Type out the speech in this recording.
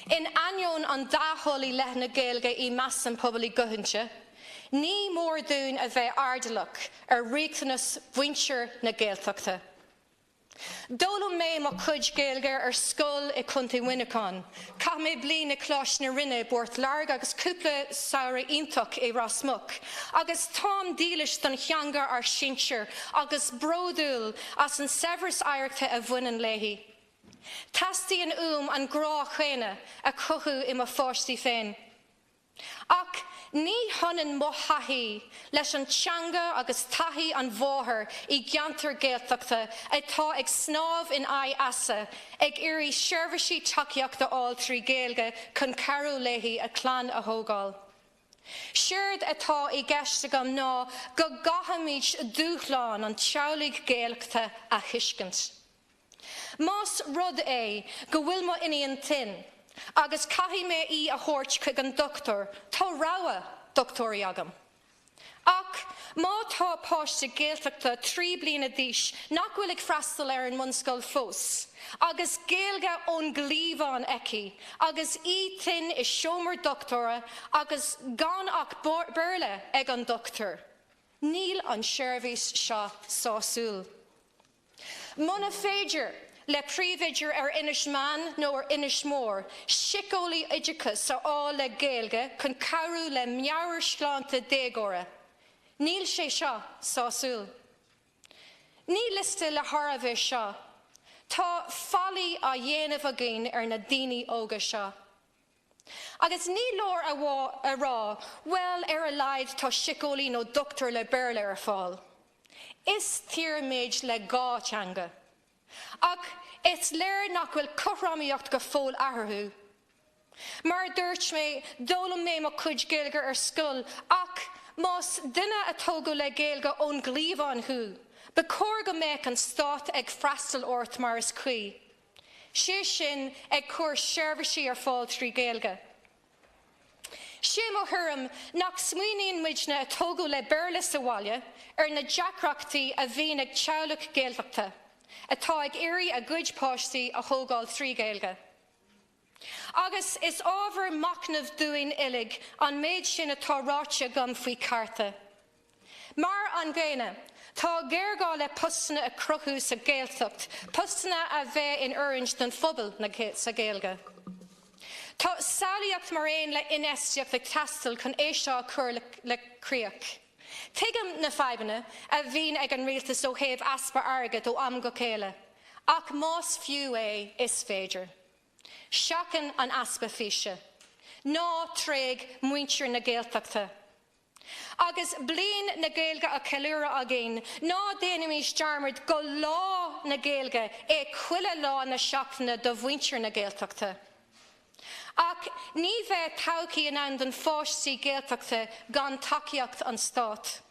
In anion an daholi leth na Gaeilge I mass an pobl I gohintse, ní mór dún a bheith ardalach riachtanas bhaintear na Gaeltachta. Dólam mé má chuid Gaeilge scoil I cuntaí Winnicán, ca mé blian na clás na rinne bort larg agus cúpla saoire iontoch I rasmuch, agus tám dílis don cheangar sinseir agus brodúil as an severs airta a bhuinan léhi. Tastí an an grá chéine a cochu I má fáistí féin. Ach, ní honan mo hahi leis an teanga agus tahi an bmháthair I gceantar Gaeltachta atá ag snáb in ai asa ag irí seirbhísí takeíochta áil trí Gaeilge chun carú léhi a clan a thógáil. Siúrd atá I gceiste gom ná go gahamid dúchláin an teaghlaigh Gaelachta a thuiscint. Más rud é go bhfuil mo iníon tin, agus caithí mé I a thabhairt chuig an doctor, tá rogha doctorí agam. Ach, má tá páiste Gaeltachta 3 bliana d'aois nach bhfuil ag freastal an munscoil fós, agus Gaeilge ón gníomhán eici, agus I tin is seomar doctora, agus gan ach burla ag an doctor. Níl an seirbhís seo sásúil. Muna féidir le príomhaidir inis man nó inis mór, sicólaí oideachas á le Gaeilge chun carú le meabhair sláinte déagóra. Níl sé seo sásúil. Ní liste le tharbh seo. Tá fallaí a dhéanamh agén na daoine óga seo. Agus ní leor a rá, well a laid tá sicólaí nó doctor le béarla ar fáil. Is tír méid le gá teanga. Ach, it's léir nach bhfuil cothrámaíocht go fóil athrthú. Mar dúirt mé, dólam mé má chuid Gaeilge scoil, ach más duine a tógadh le Gaeilge ón gníomhán thu, ba cóir go méid an stát ag freastal ort mar is cuí. Sé sin ag cúir seirbhísí ar fáil trí Gaeilge. Sé mo thuirim nach smaoiníonn muid na a tógadh le béarla sa bhaile na deacrachtaí a bhíonn ag teaghlaigh Gaeltachta, atá ag éirí a gcuid páistí a thógáil trí Gaeilge. Agus is ábhar macnamh dúin illig an méid sin atá ráite gom faoi carta. Mar an ggéine, tá géargá le postanna a cruthú sa Gaeltacht, postanna a bheith in orange don phobal sa Gaeilge. Tá saolaíocht mar aon le inestiacht le tastal chun éisio chur le críoch. Tuigim na feibanna a bhín ag an rialtas ó thaobh aspa airgid ó am go céile, ach más fiú é is féidir. Seacan an aspa físe, ná tréig muintir na Gaeltachta. Agus blian na Gaeilge a ceiliúra agén, ná déanamís dearmad go lá na Gaeilge chuile lá na seachtainna do bhaintear na Gaeltachta. Ach ní bheith todhchaí in ann don fáistí Gaeltachta gan takeíocht an stát.